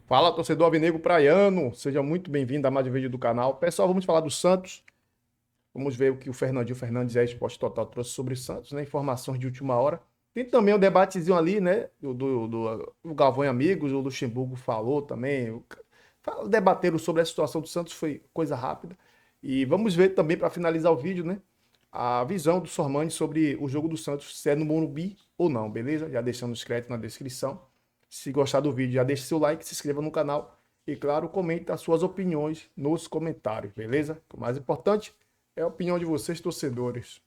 Fala, torcedor alvinegro praiano, seja muito bem-vindo a mais um vídeo do canal. Pessoal, vamos falar do Santos. Vamos ver o que o Fernandinho Fernandes, ex-Esporte Total, trouxe sobre o Santos, né? Informações de última hora. Tem também um debatezinho ali, né? O Galvão e Amigos, o Luxemburgo falou também. Debateram sobre a situação do Santos, foi coisa rápida. E vamos ver também, para finalizar o vídeo, né? A visão do Sormani sobre o jogo do Santos, se é no Morumbi ou não, beleza? Já deixando os créditos na descrição. Se gostar do vídeo, já deixe seu like, se inscreva no canal e, claro, comente as suas opiniões nos comentários, beleza? O mais importante é a opinião de vocês, torcedores.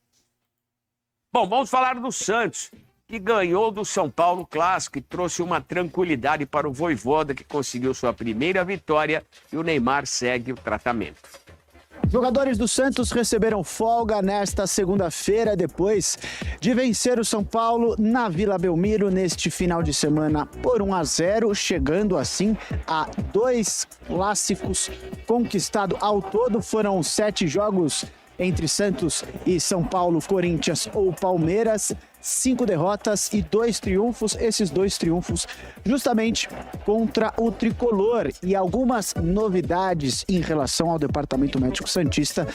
Bom, vamos falar do Santos, que ganhou do São Paulo Clássico e trouxe uma tranquilidade para o Vojvoda, que conseguiu sua primeira vitória, e o Neymar segue o tratamento. Jogadores do Santos receberam folga nesta segunda-feira, depois de vencer o São Paulo na Vila Belmiro neste final de semana por 1-0, chegando assim a 2 clássicos conquistados. Ao todo foram 7 jogos entre Santos e São Paulo, Corinthians ou Palmeiras, 5 derrotas e 2 triunfos, esses 2 triunfos justamente contra o Tricolor. E algumas novidades em relação ao departamento médico santista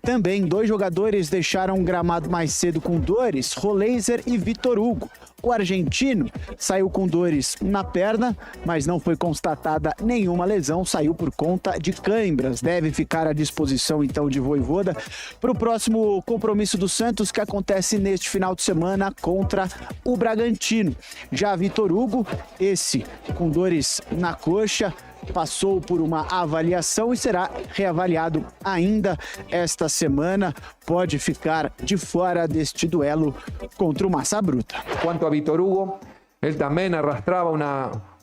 também. 2 jogadores deixaram o gramado mais cedo com dores, Roleiser e Vitor Hugo. O argentino saiu com dores na perna, mas não foi constatada nenhuma lesão, saiu por conta de cãibras. Deve ficar à disposição então de Vojvoda para o próximo compromisso do Santos, que acontece neste final de semana contra o Bragantino. Já Vitor Hugo, esse com dores na coxa, passou por uma avaliação e será reavaliado ainda esta semana. Pode ficar de fora deste duelo contra o Massa Bruta. Quanto a Vitor Hugo, él también arrastraba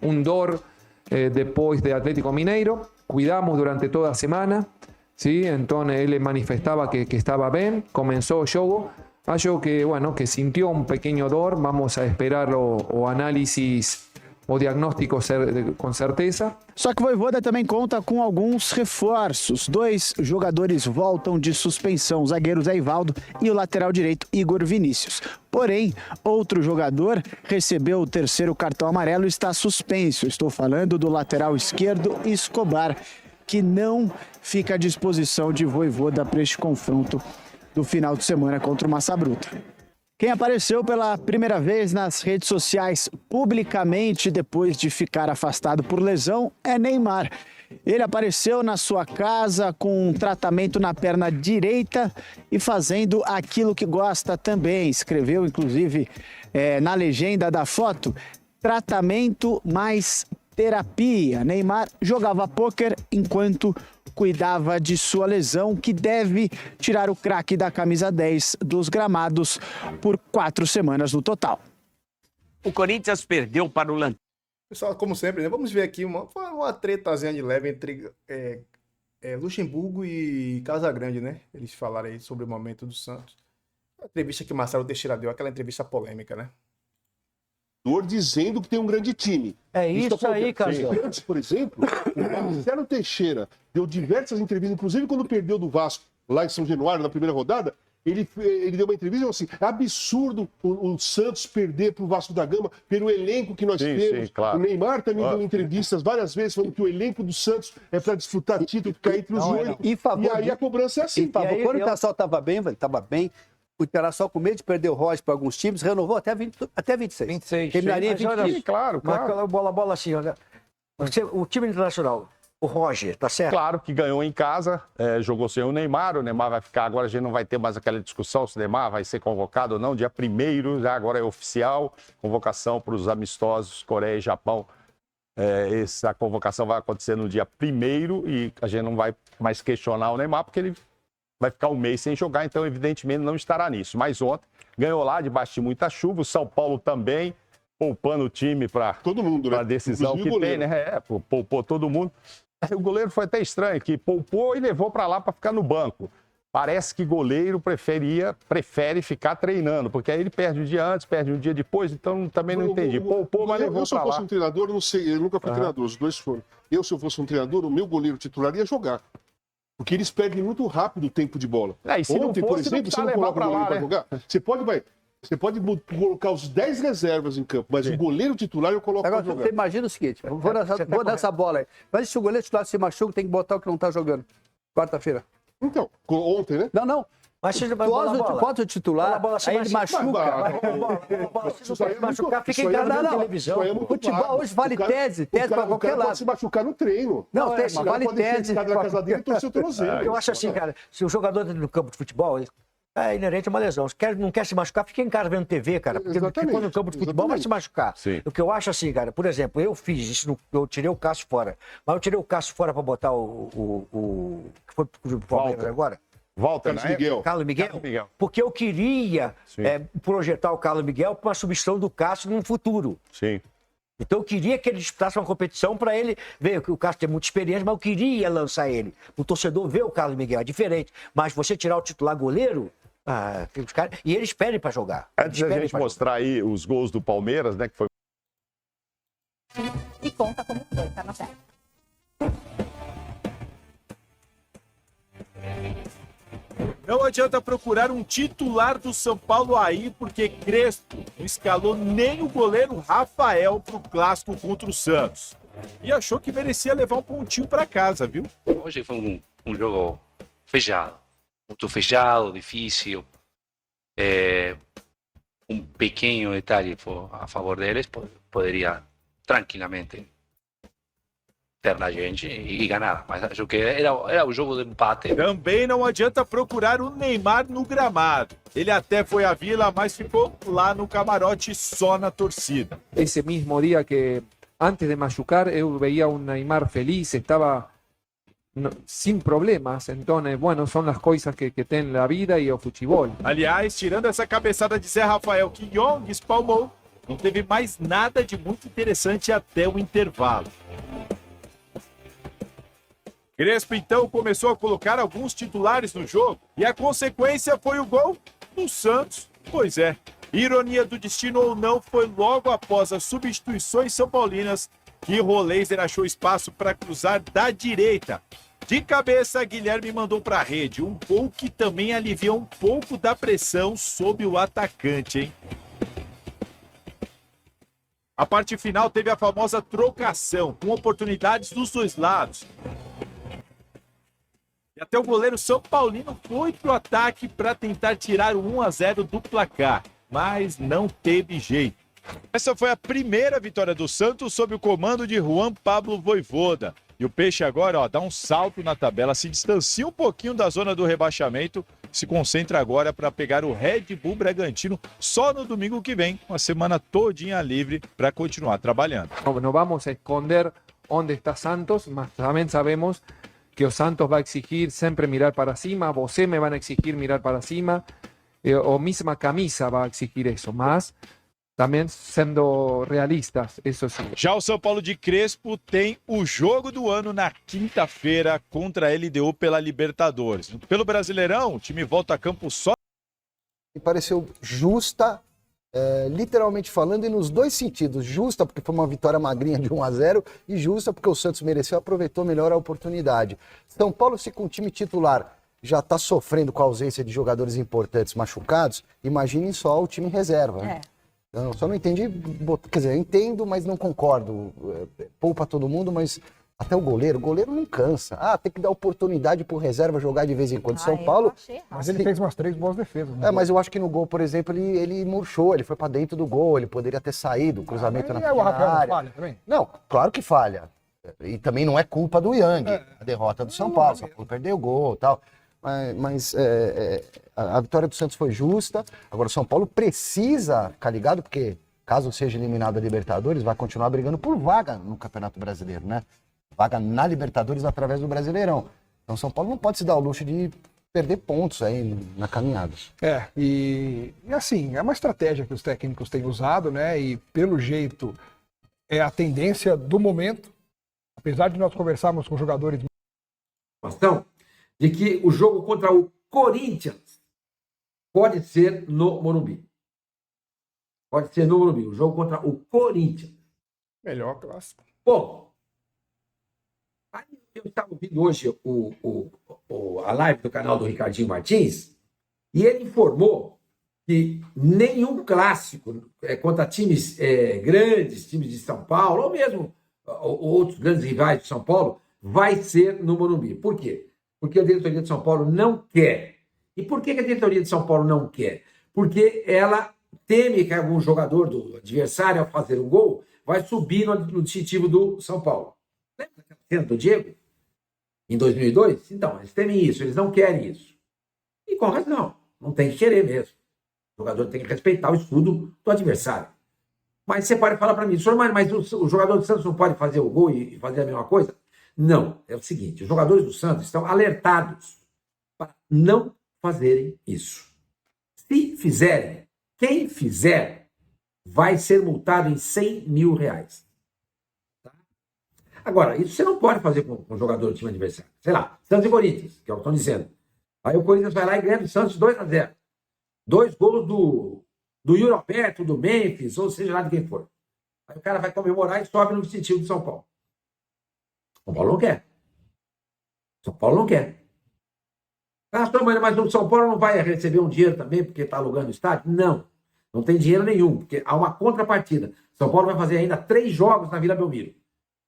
un dor después de Atlético Mineiro. Cuidamos durante toda a semana, ¿sí? Entonces él manifestaba que estaba bien, comenzó el juego. Acho que sintió un pequeño dor. Vamos a esperar o análisis o diagnóstico com certeza. Só que o Vojvoda também conta com alguns reforços. 2 jogadores voltam de suspensão, o zagueiro Zé Ivaldo e o lateral direito Igor Vinícius. Porém, outro jogador recebeu o 3º cartão amarelo e está suspenso. Estou falando do lateral esquerdo Escobar, que não fica à disposição de Vojvoda para este confronto do final de semana contra o Massa Bruta. Quem apareceu pela primeira vez nas redes sociais publicamente depois de ficar afastado por lesão é Neymar. Ele apareceu na sua casa com um tratamento na perna direita e fazendo aquilo que gosta também. Escreveu, inclusive, na legenda da foto, tratamento mais terapia. Neymar jogava pôquer enquanto cuidava de sua lesão, que deve tirar o craque da camisa 10 dos gramados por 4 semanas no total. O Corinthians perdeu para o Lanterna. Pessoal, como sempre, né? Vamos ver aqui uma tretazinha de leve entre Luxemburgo e Casagrande, né? Eles falaram aí sobre o momento do Santos. A entrevista que o Marcelo Teixeira deu, aquela entrevista polêmica, né? Dizendo que tem um grande time. É isso aí, Carlos. Antes, por exemplo, o Marcelo Teixeira deu diversas entrevistas, inclusive quando perdeu do Vasco, lá em São Januário, na primeira rodada, ele deu uma entrevista e falou assim: é absurdo o Santos perder para o Vasco da Gama pelo elenco que nós temos. Sim, claro. O Neymar também deu entrevistas várias vezes falando que o elenco do Santos é para disputar título, ficar entre os 8. E aí a cobrança é assim. Quando o Internacional estava bem, o Internacional, com medo de perder o Royce para alguns times, renovou até 26. 26. Terminaria em Sim, mas 26. claro. Mas bola assim, olha. O time internacional, o Roger, tá certo? Claro que ganhou em casa, jogou sem o Neymar vai ficar, agora a gente não vai ter mais aquela discussão se o Neymar vai ser convocado ou não, dia 1º, já agora é oficial, convocação para os amistosos Coreia e Japão. Essa convocação vai acontecer no dia 1º e a gente não vai mais questionar o Neymar, porque ele vai ficar um mês sem jogar, então evidentemente não estará nisso. Mas ontem ganhou lá, debaixo de muita chuva, o São Paulo também, poupando o time para todo mundo, né? A decisão que tem, né? Poupou todo mundo. O goleiro foi até estranho, que poupou e levou para lá para ficar no banco. Parece que goleiro prefere ficar treinando, porque aí ele perde um dia antes, perde um dia depois, então também não entendi. Poupou, mas levou para lá. Se eu fosse um treinador, não sei, eu nunca fui treinador, os dois foram. Se eu fosse um treinador, o meu goleiro titular ia jogar. Porque eles perdem muito rápido o tempo de bola. E se Ontem, não fosse, por exemplo, você não coloca o goleiro para jogar. Você pode, Você pode colocar os 10 reservas em campo, mas o goleiro titular eu coloco Agora, pra jogar. você imagina o seguinte, vou nessa bola aí. Mas se o goleiro titular se machuca, tem que botar o que não tá jogando. Quarta-feira. Então, ontem, né? Não. Mas se bola. Quanto o titular, aí ele machuca. Se você machucar, fica em casa na televisão. Futebol hoje vale tese pra qualquer lado. Pode se machucar no treino. Não, mas vale tese. Na casa dele e torcer o tornozelo. Eu acho assim, cara, se o jogador dentro do campo de futebol, é inerente a uma lesão. Se não quer se machucar, fica em casa vendo TV, cara. Porque ficou no campo de futebol, vai se machucar. Sim. O que eu acho assim, cara, por exemplo, eu fiz isso, eu tirei o Cássio fora. Mas eu tirei o Cássio fora pra botar o que foi pro Palmeiras agora? Volta, Carlos Miguel. Carlos Miguel? Carlos Miguel. Porque eu queria projetar o Carlos Miguel para uma substituição do Cássio no futuro. Sim. Então eu queria que ele disputasse uma competição para ele ver que o Cássio tem muita experiência, mas eu queria lançar ele. O torcedor vê o Carlos Miguel, é diferente. Mas você tirar o titular goleiro, os caras, e eles pedem para jogar. Antes da gente mostrar aí os gols do Palmeiras, né, que foi E conta como foi, tá na tela. Não adianta procurar um titular do São Paulo aí, porque Crespo não escalou nem o goleiro Rafael pro clássico contra o Santos. E achou que merecia levar um pontinho para casa, viu? Hoje foi um jogo fechado. Muito fechado, difícil. Um pequeno detalhe a favor deles poderia tranquilamente ter na gente e ganhar. Mas acho que era um jogo de empate. Também não adianta procurar o Neymar no gramado. Ele até foi à Vila, mas ficou lá no camarote só na torcida. Ese mismo día que antes de machucar, eu veía un Neymar feliz, estaba sin problemas. Entonces, bueno, son las cosas que tem la vida e o futebol. Aliás, tirando essa cabeçada de Zé Rafael que Young espalmou, não teve mais nada de muito interessante até o intervalo. Crespo, então, começou a colocar alguns titulares no jogo e a consequência foi o gol do Santos. Pois é, ironia do destino ou não, foi logo após as substituições são-paulinas que Roleiser achou espaço para cruzar da direita. De cabeça, Guilherme mandou para a rede, um gol que também aliviou um pouco da pressão sobre o atacante, hein? A parte final teve a famosa trocação, com oportunidades dos dois lados. E até o goleiro São Paulino foi pro ataque para tentar tirar o 1-0 do placar, mas não teve jeito. Essa foi a primeira vitória do Santos sob o comando de Juan Pablo Vojvoda. E o Peixe agora dá um salto na tabela, se distancia um pouquinho da zona do rebaixamento, se concentra agora para pegar o Red Bull Bragantino só no domingo que vem, uma semana todinha livre para continuar trabalhando. No vamos a esconder onde está Santos, mas también sabemos que o Santos va a exigir siempre mirar para cima, você me van a exigir mirar para cima, o misma camisa va a exigir eso, mas também sendo realistas, isso sim. Já o São Paulo de Crespo tem o jogo do ano na quinta-feira contra a LDU pela Libertadores. Pelo Brasileirão, o time volta a campo só. Me pareceu justa, literalmente falando, e nos dois sentidos. Justa porque foi uma vitória magrinha de 1-0 e justa porque o Santos mereceu, aproveitou melhor a oportunidade. São Paulo, se com o time titular já está sofrendo com a ausência de jogadores importantes machucados, imaginem só o time reserva. Né? Eu só não entendi, quer dizer, eu entendo, mas não concordo. Poupa todo mundo, mas até o goleiro não cansa. Tem que dar oportunidade pro reserva jogar de vez em quando. São Paulo... Mas ele fez umas 3 boas defesas. Né? Mas eu acho que no gol, por exemplo, ele murchou, ele foi pra dentro do gol, ele poderia ter saído, o cruzamento na o Rafael área. não falha também? Não, claro que falha. E também não é culpa do Yang, a derrota do São Paulo. São Paulo perdeu o gol e tal. Mas a vitória do Santos foi justa. Agora o São Paulo precisa ficar ligado, porque caso seja eliminado da Libertadores, vai continuar brigando por vaga no Campeonato Brasileiro, né? Vaga na Libertadores através do Brasileirão. Então o São Paulo não pode se dar o luxo de perder pontos aí na caminhada. E assim, é uma estratégia que os técnicos têm usado, né? E pelo jeito é a tendência do momento, apesar de nós conversarmos com jogadores de que o jogo contra o Corinthians pode ser no Morumbi. Pode ser no Morumbi, o jogo contra o Corinthians. Melhor clássico. Bom, aí eu estava ouvindo hoje a live do canal do Ricardinho Martins e ele informou que nenhum clássico contra times grandes, times de São Paulo, ou mesmo outros grandes rivais de São Paulo, vai ser no Morumbi. Por quê? Porque a diretoria de São Paulo não quer. E por que a diretoria de São Paulo não quer? Porque ela teme que algum jogador do adversário, ao fazer um gol, vai subir no distintivo do São Paulo. Lembra daquela cena do Diego? Em 2002? Então, eles temem isso, eles não querem isso. E com razão, não tem que querer mesmo. O jogador tem que respeitar o escudo do adversário. Mas você pode falar para mim, senhor, mas o jogador do Santos não pode fazer o gol e fazer a mesma coisa? Não, é o seguinte, os jogadores do Santos estão alertados para não fazerem isso. Se fizerem, quem fizer vai ser multado em 100 mil reais. Tá? Agora, isso você não pode fazer com o jogador do time adversário. Sei lá, Santos e Corinthians, que é o que estão dizendo. Aí o Corinthians vai lá e ganha do Santos 2-0. 2 gols do Yuri Alberto, do Memphis, ou seja lá de quem for. Aí o cara vai comemorar e sobe no distintivo de São Paulo. São Paulo não quer. São Paulo não quer. Ah, mas o São Paulo não vai receber um dinheiro também porque está alugando o estádio? Não. Não tem dinheiro nenhum, porque há uma contrapartida. São Paulo vai fazer ainda 3 jogos na Vila Belmiro,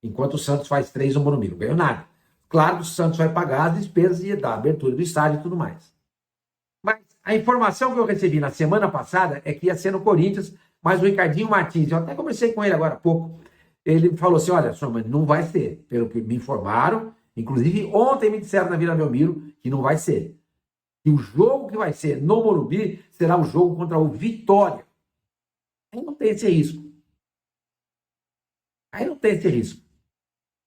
enquanto o Santos faz 3 no Morumbi. Não ganhou nada. Claro que o Santos vai pagar as despesas da abertura do estádio e tudo mais. Mas a informação que eu recebi na semana passada é que ia ser no Corinthians, mas o Ricardinho Martins, eu até conversei com ele agora há pouco, ele falou assim, olha, senhor, mas não vai ser, pelo que me informaram, inclusive ontem me disseram na Vila Belmiro que não vai ser. E o jogo que vai ser no Morumbi será o jogo contra o Vitória. Aí não tem esse risco.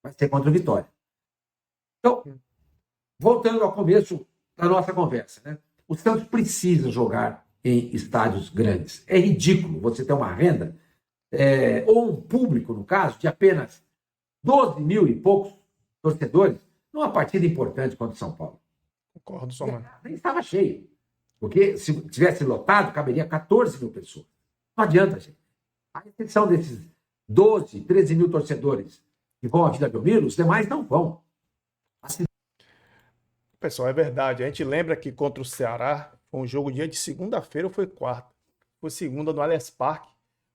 Vai ser contra o Vitória. Então, voltando ao começo da nossa conversa, né? O Santos precisa jogar em estádios grandes. É ridículo você ter uma renda, ou um público, no caso, de apenas 12 mil e poucos torcedores, numa partida importante contra o São Paulo. Concordo, só mano. Nem estava cheio. Porque se tivesse lotado, caberia 14 mil pessoas. Não adianta, gente. A exceção desses 12, 13 mil torcedores que vão à Vila Belmiro, os demais não vão. Pessoal, é verdade. A gente lembra que contra o Ceará, foi um jogo dia de segunda-feira ou foi quarta? Foi segunda no Allianz Parque.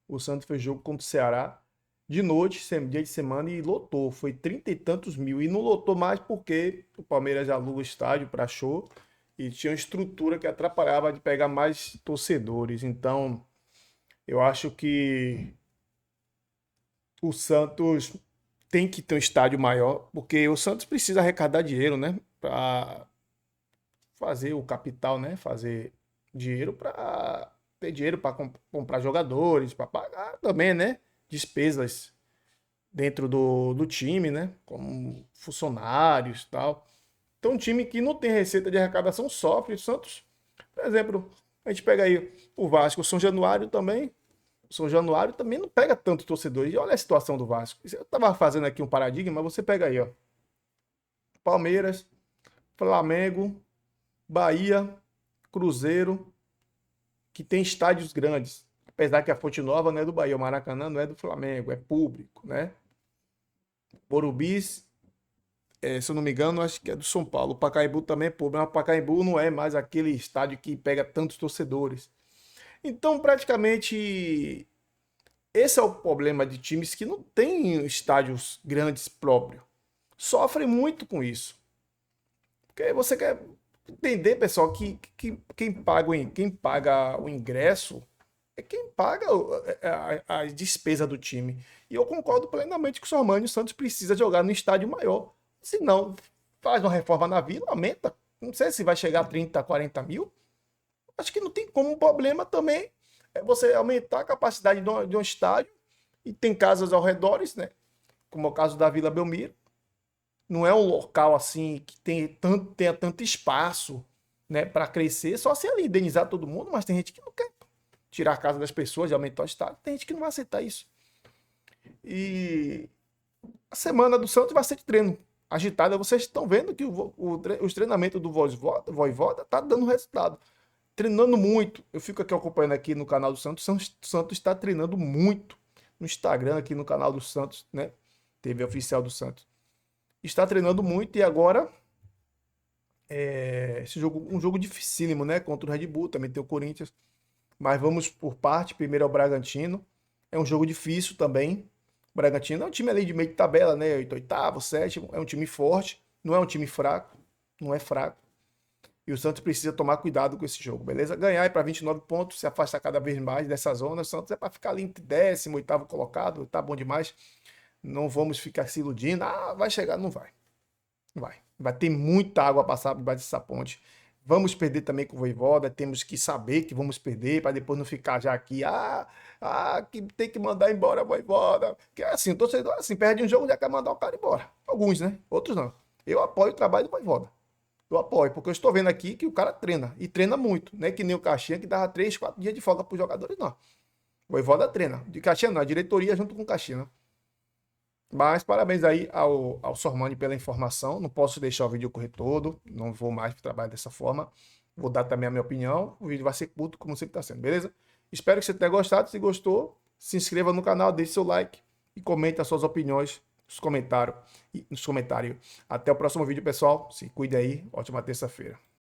O Santos fez jogo contra o Ceará de noite, dia de semana, e lotou. Foi 30 e tantos mil. E não lotou mais porque o Palmeiras aluga o estádio para show e tinha uma estrutura que atrapalhava de pegar mais torcedores. Então, eu acho que o Santos tem que ter um estádio maior, porque o Santos precisa arrecadar dinheiro, né? Para fazer o capital, né? Fazer dinheiro para ter dinheiro para comprar jogadores, para pagar também, né? Despesas dentro do time, né? Como funcionários e tal. Então, um time que não tem receita de arrecadação sofre. O Santos, por exemplo, a gente pega aí o Vasco, o São Januário também. O São Januário também não pega tanto torcedores. E olha a situação do Vasco. Eu estava fazendo aqui um paradigma, mas você pega aí, ó. Palmeiras, Flamengo, Bahia, Cruzeiro, que tem estádios grandes. Apesar que a Fonte Nova não é do Bahia, o Maracanã não é do Flamengo, é público, né? Morumbi, se eu não me engano, acho que é do São Paulo. O Pacaembu também é público, mas o Pacaembu não é mais aquele estádio que pega tantos torcedores. Então, praticamente, esse é o problema de times que não têm estádios grandes próprios. Sofrem muito com isso. Porque você quer entender, pessoal, que quem paga o ingresso é quem paga a despesa do time. E eu concordo plenamente com o Sormani, o Santos precisa jogar no estádio maior. Se não, faz uma reforma na Vila, aumenta. Não sei se vai chegar a 30, 40 mil. Acho que não tem como. Um problema também é você aumentar a capacidade de um estádio, e tem casas ao redor, né? Como é o caso da Vila Belmiro. Não é um local assim que tenha tanto espaço, né, para crescer, só se ali indenizar todo mundo, mas tem gente que não quer tirar a casa das pessoas e aumentar o estádio. Tem gente que não vai aceitar isso. E a semana do Santos vai ser de treino agitada. Vocês estão vendo que os treinamentos do Vojvoda tá dando resultado. Treinando muito. Eu fico aqui acompanhando aqui no canal do Santos. O Santos está treinando muito no Instagram, aqui no canal do Santos, né? TV oficial do Santos. Está treinando muito e agora esse jogo, um jogo dificílimo, né? Contra o Red Bull, também tem o Corinthians. Mas vamos por parte. Primeiro é o Bragantino. É um jogo difícil também. O Bragantino é um time ali de meio de tabela, né? Oitavo, sétimo. É um time forte. Não é um time fraco. Não é fraco. E o Santos precisa tomar cuidado com esse jogo, beleza? Ganhar é para 29 pontos, se afastar cada vez mais dessa zona. O Santos é para ficar ali em 18º colocado, tá bom demais. Não vamos ficar se iludindo. Ah, vai chegar, não vai. Vai. Vai ter muita água a passar debaixo dessa ponte. Vamos perder também com o Vojvoda, temos que saber que vamos perder, para depois não ficar já aqui, que tem que mandar embora o Vojvoda. Que é assim, o torcedor assim, perde um jogo, já quer mandar o cara embora. Alguns, né? Outros não. Eu apoio o trabalho do Vojvoda. Eu apoio, porque eu estou vendo aqui que o cara treina, e treina muito, não é que nem o Caixinha que dava 3, 4 dias de folga para os jogadores, não. O Vojvoda treina, de Caixinha não, a diretoria junto com o Caixinha, né? Mas parabéns aí ao Sormani pela informação, não posso deixar o vídeo correr todo, não vou mais trabalhar dessa forma, vou dar também a minha opinião, o vídeo vai ser curto como sempre está sendo, beleza? Espero que você tenha gostado, se gostou, se inscreva no canal, deixe seu like e comente as suas opiniões nos comentários. Até o próximo vídeo, pessoal. Se cuide aí. Ótima terça-feira.